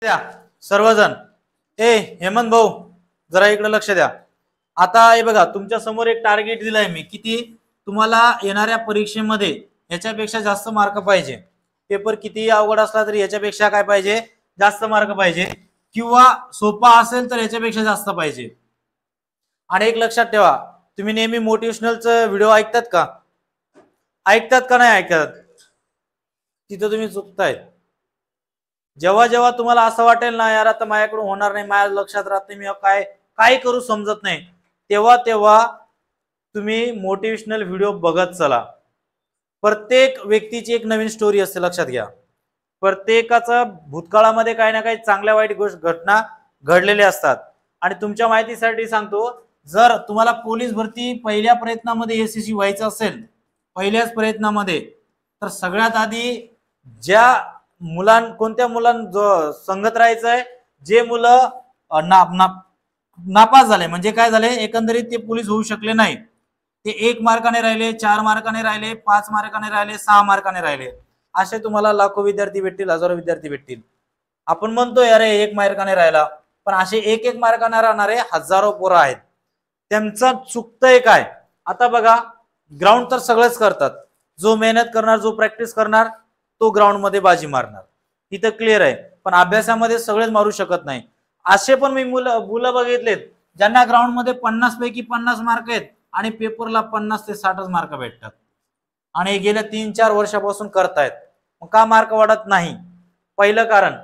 द्या सर्वजण. हेमंत भाऊ जरा इकडे लक्ष द्या. आता हे बघा तुमच्या समोर एक टार्गेट दिलाय मी. किती तुम्हाला येणाऱ्या परीक्षेमध्ये याच्यापेक्षा जास्त मार्क पाहिजे. पेपर किती अवघड असला तरी याच्यापेक्षा काय पाहिजे, जास्त मार्क पाहिजे, किंवा सोपा असेल तर याच्यापेक्षा जास्त पाहिजे. आणि एक लक्षात ठेवा, तुम्ही नेहमी मोटिवेशनलचं व्हिडिओ ऐकतात का? ऐकतात का नाही ऐकतात? तिथं तुम्ही चुकतायत. जेव्हा जेव्हा तुम्हाला असं वाटेल ना यार आता माझ्याकडून होणार नाही, माझ्या लक्षात राहत नाही, मी काय करू समजत नाही, तेव्हा तेव्हा तुम्ही मोटिवेशनल व्हिडिओ बघत चला. प्रत्येक व्यक्तीची एक नवीन स्टोरी असते, लक्षात घ्या. प्रत्येकाचा भूतकाळामध्ये काही ना काही चांगल्या वाईट घटना घडलेल्या असतात. आणि तुमच्या माहितीसाठी सांगतो, जर तुम्हाला पोलीस भरती पहिल्या प्रयत्नामध्ये यशस्वी व्हायचं असेल, पहिल्याच प्रयत्नामध्ये, तर सगळ्यात आधी ज्या कोणत्या मुलांना संगत राहायचंय, जे मुलं नापास झाले, म्हणजे काय झाले, एकंदरीत ते पोलीस होऊ शकले नाही, ते 1 मार्काने राहिले, 4 मार्काने राहिले, 5 मार्काने राहिले, 6 मार्काने राहिले, असे तुम्हाला लाखो विद्यार्थी भेटतील, हजारो विद्यार्थी भेटतील. आपण म्हणतोय अरे 1 मार्काने राहिला, पण असे 1 मार्काने राहणारे हजारो पोरं आहेत. त्यांचं चुकतंय काय? आता बघा, ग्राउंड तर सगळेच करतात. जो मेहनत करणार, जो प्रॅक्टिस करणार, तो ग्राउंड मध्ये बाजी मारणार, इथं क्लिअर आहे. पण अभ्यासामध्ये सगळेच मारू शकत नाही. असे पण मी मुलं बघितलेत ज्यांना ग्राउंड मध्ये 50 पैकी 50 मार्क आहेत आणि पेपरला 50 ते 60 मार्क भेटतात, आणि गेल्या 3-4 वर्षापासून करतायत. मग का मार्क वाढत नाही? पहिलं कारण,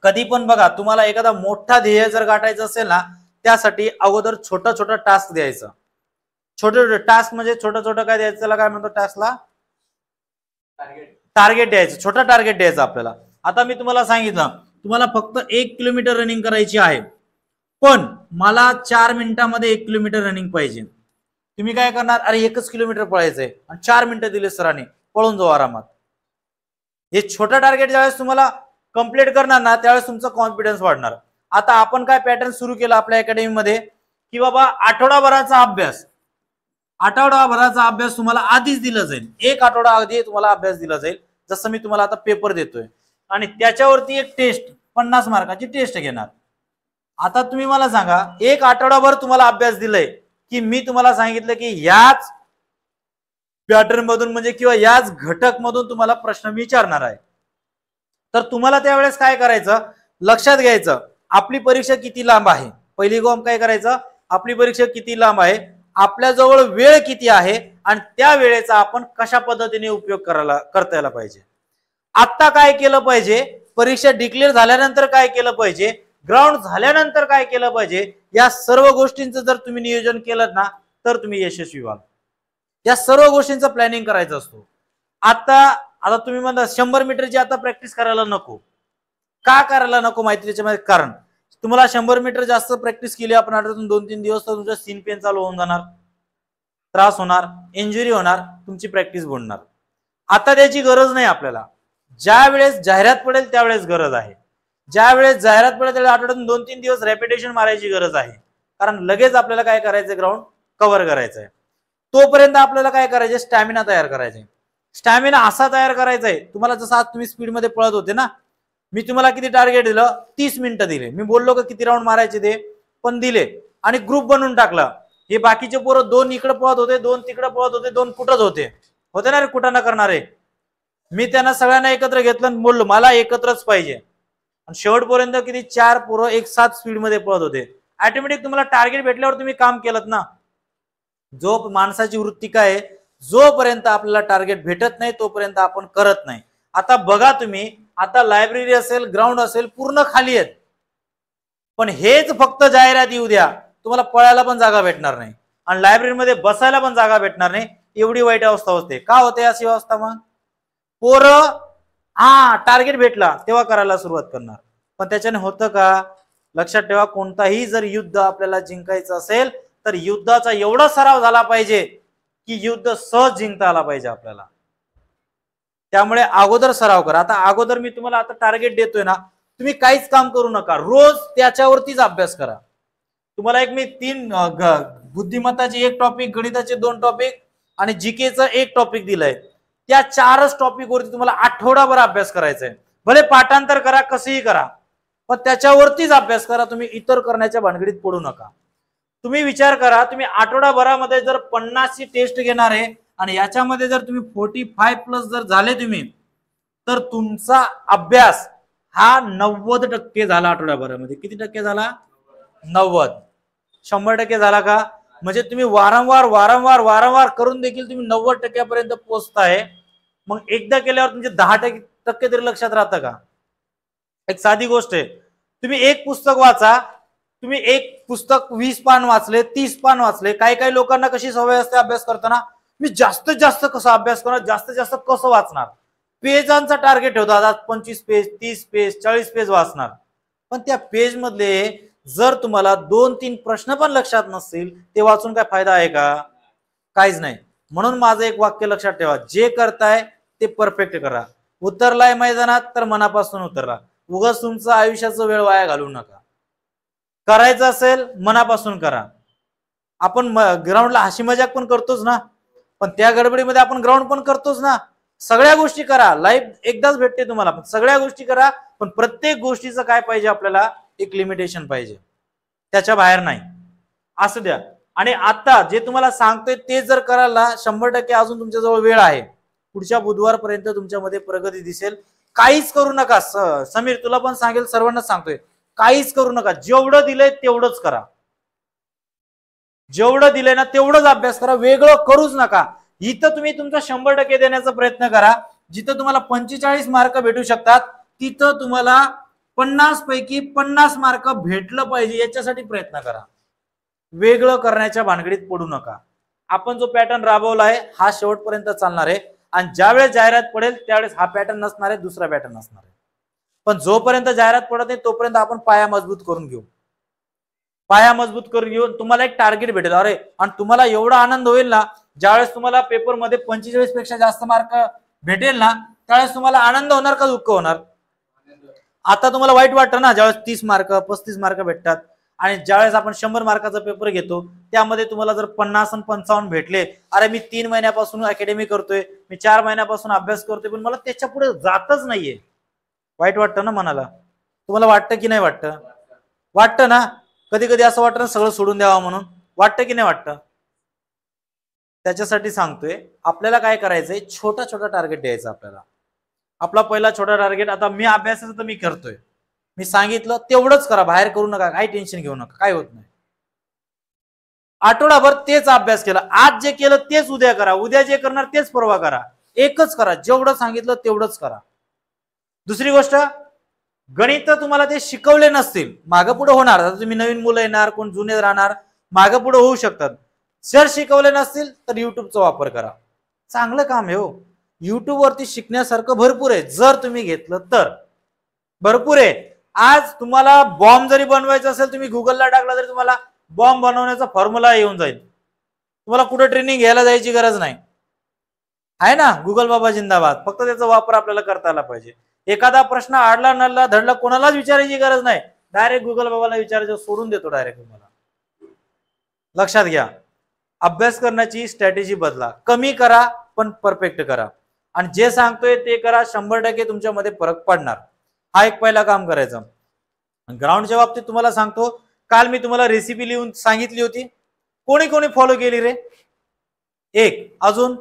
कधी पण बघा, तुम्हाला एखादा मोठा ध्येय जर गाठायचं असेल ना, त्यासाठी अगोदर छोटा छोटा टास्क द्यायचा. छोटे छोटे टास्क म्हणजे छोटं छोटं काय द्यायचं, त्याला काय म्हणतो, टास्कला टार्गेट द्यायचं, छोटा टार्गेट द्यायचं आपल्याला. आता मी तुम्हाला सांगितलं, तुम्हाला फक्त 1 किलोमीटर रनिंग करायची आहे, पण मला 4 मिनिटांमध्ये 1 किलोमीटर रनिंग पाहिजे. तुम्ही काय करणार, अरे 1 किलोमीटर पळायचंय आणि 4 मिनिटं दिले सरांनी, पळून जाऊ आरामात. हे छोटा टार्गेट ज्यावेळेस तुम्हाला कंप्लीट करणार ना, त्यावेळेस तुमचा कॉन्फिडन्स वाढणार. आता आपण काय पॅटर्न सुरू केला आपल्या अकॅडमीमध्ये, की बाबा आठवडाभराचा अभ्यास तुम्हाला आधीच दिला जाईल. 1 आठवडा आधी तुम्हाला अभ्यास दिला जाईल. जसं मी तुम्हाला आता पेपर देतोय, आणि त्याच्यावरती एक टेस्ट, 50 मार्काची टेस्ट घेणार. आता तुम्ही मला सांगा, 1 आठवडाभर तुम्हाला अभ्यास दिलाय, की मी तुम्हाला सांगितलं की याच पॅटर्न मधून म्हणजे किंवा याच घटक मधून तुम्हाला प्रश्न विचारणार आहे. तर तुम्हाला त्यावेळेस काय करायचं, लक्षात घ्यायचं, आपली परीक्षा किती लांब आहे. पहिली गोष्ट काय करायचं, आपली परीक्षा किती लांब आहे, आपल्याजवळ वेळ किती आहे, आणि त्या वेळेचा आपण कशा पद्धतीने उपयोग करता यायला पाहिजे. आता काय केलं पाहिजे, परीक्षा डिक्लेअर झाल्यानंतर काय केलं पाहिजे, ग्राउंड झाल्यानंतर काय केलं पाहिजे, या सर्व गोष्टींचं जर तुम्ही नियोजन केलं ना, तर तुम्ही यशस्वी व्हाल. या सर्व गोष्टींचं प्लॅनिंग करायचं असतो. आता तुम्ही म्हणता 100 मीटरची आता प्रॅक्टिस करायला नको. का करायला नको माहिती त्याच्यामध्ये कारण, तुम्हाला 100 मीटर जास्त प्रॅक्टिस केली आपण आठवड्यातून 2-3 दिवस, तर तुमचा सीन पेन चालू होऊन जाणार, त्रास होणार, इंजुरी होणार, तुमची प्रॅक्टिस बुडणार. आता त्याची गरज नाही आपल्याला. ज्या वेळेस जाहिरात पडेल त्यावेळेस गरज आहे. ज्या वेळेस जाहिरात पडेल त्यावेळेस आठवड्यातून 2-3 दिवस रेपिटेशन मारायची गरज आहे, कारण लगेच आपल्याला काय करायचं, ग्राउंड कव्हर करायचंय. तोपर्यंत आपल्याला काय करायचं, स्टॅमिना तयार करायचा आहे. स्टॅमिना असा तयार करायचा आहे, तुम्हाला जसं आज तुम्ही स्पीड मध्ये पळत होते ना, मी तुम्हाला किती टार्गेट दिलं, 30 मिनिटं दिले. मी बोललो का किती राऊंड मारायचे ते पण दिले, आणि ग्रुप बनवून टाकला. हे बाकीचे पोरं 2 इकडे पळत होते, 2 तिकडे पळत होते, 2 कुठंच होते ना रे, कुठं ना करणारे. मी त्यांना सगळ्यांना एकत्र घेतलं आणि बोललो मला एकत्रच पाहिजे. आणि शेवटपर्यंत किती 4 पोरं एक साथ स्पीड मध्ये पळत होते. ऑटोमॅटिक तुम्हाला टार्गेट भेटल्यावर तुम्ही काम केलं ना. जो माणसाची वृत्ती काय आहे, जोपर्यंत आपल्याला टार्गेट भेटत नाही तोपर्यंत आपण करत नाही. आता बघा तुम्ही, आता लायब्ररी असेल, ग्राउंड असेल, पूर्ण खाली आहेत, पण हेच फक्त जाहिरात येऊ द्या, तुम्हाला पळायला पण जागा भेटणार नाही आणि लायब्ररीमध्ये बसायला पण जागा भेटणार नाही. एवढी वाईट अवस्था होते. का होते अशी अवस्था? मग पोरं टार्गेट भेटला तेव्हा करायला सुरुवात करणार, पण त्याच्याने होतं का? लक्षात ठेवा, कोणताही जर युद्ध आपल्याला जिंकायचं असेल तर युद्धाचा एवढा सराव झाला पाहिजे की युद्ध सहज जिंकता आला पाहिजे आपल्याला. त्यामुळे अगोदर सराव करा. आता अगोदर मी तुम्हाला आता टार्गेट देतोय ना, तुम्ही काहीच काम करू नका, रोज त्याच्यावरतीच अभ्यास करा. तुम्हाला एक मी 3 बुद्धिमत्ताचे 1 टॉपिक, गणिताचे 2 टॉपिक आणि जीकेचं 1 टॉपिक दिलंय. त्या 4च टॉपिक वरती तुम्हाला आठवडाभर अभ्यास करायचा आहे. भले पाठांतर करा, कसंही करा, पण त्याच्यावरतीच अभ्यास करा, तुम्ही इतर करण्याच्या भानगडीत पडू नका. तुम्ही विचार करा, तुम्ही आठवडाभरामध्ये जर 50 ची टेस्ट घेणार आहे आणि याच्यामध्ये जर तुम्ही 45+ जर झाले तुम्ही, तर तुमचा अभ्यास हा 90% झाला. आठवड्याभरामध्ये किती टक्के झाला? 90. 100% झाला का? म्हणजे तुम्ही वारंवार वारंवार वारंवार करून देखील तुम्ही 90% पोहोचताय. मग एकदा केल्यावर तुमचे 10% तरी लक्षात राहतं का? एक साधी गोष्ट आहे, तुम्ही एक पुस्तक वाचा, तुम्ही एक पुस्तक 20 पान वाचले, 30 पान वाचले. काही काही लोकांना कशी सवय असते अभ्यास करताना, मी जास्तीत जास्त कसा अभ्यास करणार, जास्तीत जास्त कसं वाचणार, पेजांचा टार्गेट ठेवतात. आज 25 पेज, 30 पेज, 40 पेज वाचणार. पण त्या पेज मधले जर तुम्हाला 2-3 प्रश्न पण लक्षात नसतील, ते वाचून काय फायदा आहे का? काहीच नाही. म्हणून माझं एक वाक्य लक्षात ठेवा, जे करताय ते परफेक्ट करा. उतरलाय मैदानात तर मनापासून उतरा. उगाच तुमचं आयुष्याचा वेळ वाया घालवू नका. करायचं असेल मनापासून करा. आपण ग्राउंडला हसी मजाक पण करतोच ना, पण त्या गडबडीमध्ये आपण ग्राउंड पण करतोच ना. सगळ्या गोष्टी करा, लाईफ एकदाच भेटते तुम्हाला, पण सगळ्या गोष्टी करा. पण प्रत्येक गोष्टीचं काय पाहिजे आपल्याला? एक लिमिटेशन पाहिजे, त्याच्या बाहेर नाही. असू द्या. आणि आता जे तुम्हाला सांगतोय ते जर करायला 100% अजून तुमच्याजवळ वेळ आहे. पुढच्या बुधवारपर्यंत तुमच्यामध्ये प्रगती दिसेल. काहीच करू नका. समीर तुला पण सांगेल, सर्वांना सांगतोय, काहीच करू नका. जेवढं दिलंय तेवढंच करा. जेवढं दिलंय ना तेवढंच अभ्यास करा, वेगळं करूच नका. इथं तुम्ही तुमचा 100% देण्याचा प्रयत्न करा. जिथं तुम्हाला 45 मार्क भेटू शकतात, तिथं तुम्हाला 50 पैकी 50 मार्क भेटलं पाहिजे, याच्यासाठी प्रयत्न करा. वेगळं करण्याच्या भानगडीत पडू नका. आपण जो पॅटर्न राबवला आहे हा शेवटपर्यंत चालणार आहे. आणि ज्यावेळेस जाहिरात पडेल त्यावेळेस हा पॅटर्न नसणार आहे, दुसरा पॅटर्न असणार आहे. पण जोपर्यंत जाहिरात पडत नाही तोपर्यंत आपण पाया मजबूत करून घेऊ. पाया मजबूत करून घेऊन तुम्हाला एक टार्गेट भेटेल. अरे, आणि तुम्हाला एवढा आनंद होईल ना, ज्यावेळेस तुम्हाला पेपरमध्ये 45 पेक्षा जास्त मार्क भेटेल ना, त्यावेळेस तुम्हाला आनंद होणार का दुःख होणार? आता तुम्हाला वाईट वाटतं ना ज्यावेळेस 30 मार्क 35 मार्क भेटतात. आणि ज्यावेळेस आपण 100 मार्काचा पेपर घेतो त्यामध्ये तुम्हाला जर 50 आणि 55 भेटले, अरे मी 3 महिन्यापासून अकॅडमी करतोय, मी 4 महिन्यापासून अभ्यास करतोय, पण मला त्याच्या पुढे जातच नाहीये. वाईट वाटतं ना मनाला? तुम्हाला वाटतं की नाही वाटतं? वाटतं ना. कधी कधी असं वाटतं ना सगळं सोडून द्यावं म्हणून. वाटतं की नाही वाटतं? त्याच्यासाठी सांगतोय, आपल्याला काय करायचंय, छोटा छोटा टार्गेट द्यायचा आपल्याला. आपला पहिला छोटा टार्गेट, आता मी अभ्यासाचं तर मी करतोय, मी सांगितलं तेवढंच करा, बाहेर करू नका, काही टेन्शन घेऊ नका, काय होत नाही. आठवडाभर तेच अभ्यास केला, आज जे केलं तेच उद्या करा, उद्या जे करणार तेच परवा करा. एकच करा, जेवढं सांगितलं तेवढंच करा. दुसरी गोष्ट, गणित तुम्हाला ते शिकवले नसतील, मागं पुढे होणार. आता तुम्ही नवीन मुलं येणार, कोण जुने राहणार, मागं पुढे होऊ शकतात. जर शिकवले नसतील तर युट्यूबचा वापर करा. चांगलं काम आहे हो. युट्यूब वरती शिकण्यासारखं भरपूर आहे, जर तुम्ही घेतलं तर भरपूर आहे. आज तुम्हाला बॉम्ब जरी बनवायचा असेल, तुम्ही गुगलला टाकला तरी तुम्हाला बॉम्ब बनवण्याचा फॉर्म्युला येऊन जाईल. तुम्हाला कुठे ट्रेनिंग घ्यायला जायची गरज नाही, आहे ना. गुगल बाबा जिंदाबाद. फक्त त्याचा वापर आपल्याला करता आला पाहिजे. एखादा प्रश्न आडला नडला धडला कोणालाच विचारायची गरज नाही, डायरेक्ट गुगल बाबाला विचारायचं, सोडून देतो डायरेक्ट तुम्हाला. लक्षात घ्या, अभ्यास करण्याची स्ट्रॅटेजी बदला, कमी करा पण परफेक्ट करा. आणि जे सांगतोय ते करा, 100% तुमच्यामध्ये फरक पडणार. हा एक पहिला काम करायचं. ग्राउंडच्या बाबतीत तुम्हाला सांगतो, काल मी तुम्हाला रेसिपी लिहून सांगितली होती, कोणी कोणी फॉलो केली रे? एक. अजून?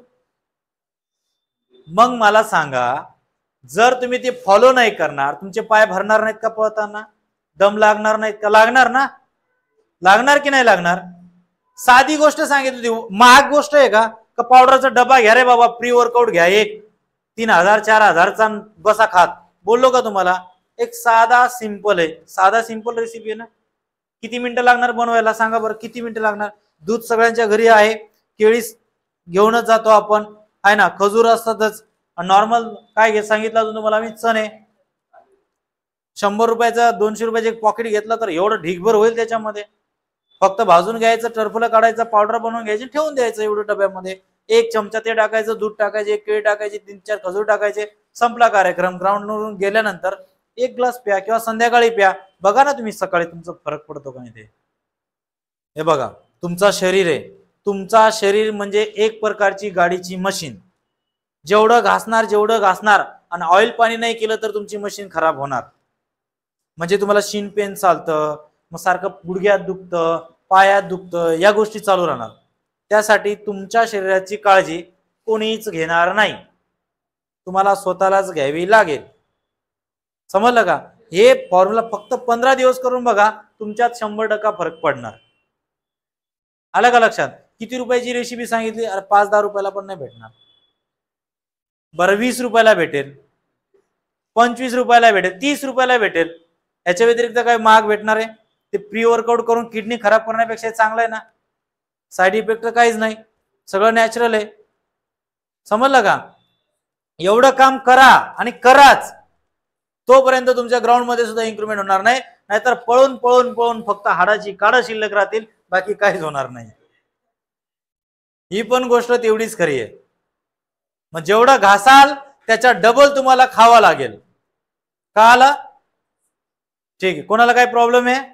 मग मला सांगा, जर तुम्ही ते फॉलो नाही करणार, तुमचे पाय भरणार नाहीत का पळताना? दम लागणार नाहीत का? लागणार ना. लागणार की नाही लागणार? साधी गोष्ट सांगितली होती, महाग गोष्ट आहे का? पावडरचा डबा घ्या रे बाबा, प्री वर्कआउट घ्या, एक 3000-4000चा बसा खात. बोललो का तुम्हाला? एक साधा सिंपल आहे, साधा सिंपल रेसिपी आहे ना. किती मिनिटं लागणार बनवायला सांगा बरं? किती मिनिटं लागणार? दूध सगळ्यांच्या घरी आहे, केळी घेऊनच जातो आपण, आहे ना, खजूर असतातच. नॉर्मल काय सांगितलं अजून तुम्हाला मी? चणे. 100 रुपयाचा 200 रुपयाचे एक पॉकेट घेतला तर एवढं ढीगभर होईल त्याच्यामध्ये. फक्त भाजून घ्यायचं, टरफलं काढायचं, पावडर बनवून घ्यायची, ठेवून द्यायचं एवढं डब्यामध्ये. एक चमचा ते टाकायचं, दूध टाकायचे, एक केळी टाकायची, 3-4 खजूर टाकायचे, संपला कार्यक्रम. ग्राउंडवरून गेल्यानंतर एक ग्लास प्या किंवा संध्याकाळी प्या. बघा ना तुम्ही सकाळी तुमचा फरक पडतो का नाही ते. हे बघा, तुमचा शरीर आहे, तुमचा शरीर म्हणजे एक प्रकारची गाडीची मशीन. जेवढं घासणार आणि ऑइल पाणी नाही केलं तर तुमची मशीन खराब होणार. म्हणजे तुम्हाला शिन पेन चालतं, मग सारखं गुडघ्यात दुखतं, पायात दुखतं, या गोष्टी चालू राहणार. त्यासाठी तुमच्या शरीराची काळजी कोणीच घेणार नाही, तुम्हाला स्वतःलाच घ्यावी लागेल. समजलं का? हे फॉर्म्युला फक्त 15 दिवस करून बघा, तुमच्यात 100% फरक पडणार. आलं का लक्षात? किती रुपयाची रेसिपी सांगितली? अरे 5-10 रुपयाला पण नाही भेटणार. बरं 20 रुपयाला भेटेल, 25 रुपयाला भेटेल, 30 रुपयाला भेटेल. याच्या व्यतिरिक्त काय महाग भेटणार आहे? ते प्री वर्कआउट करून किडनी खराब करण्यापेक्षा चांगलं आहे ना. साईड इफेक्ट काहीच नाही, सगळं नॅचरल आहे. समजलं का? एवढं काम करा आणि कराच, तोपर्यंत तुमच्या ग्राउंड मध्ये सुद्धा इम्प्रुव्हमेंट होणार नाही. नाहीतर पळून पळून पळून फक्त हाडाची काढ शिल्लक राहतील, बाकी काहीच होणार नाही. ही पण गोष्ट तेवढीच खरी आहे. मग जेवढं घासाल त्याच्या डबल तुम्हाला खावा लागेल. का आला? ठीक आहे. कोणाला काय प्रॉब्लेम आहे?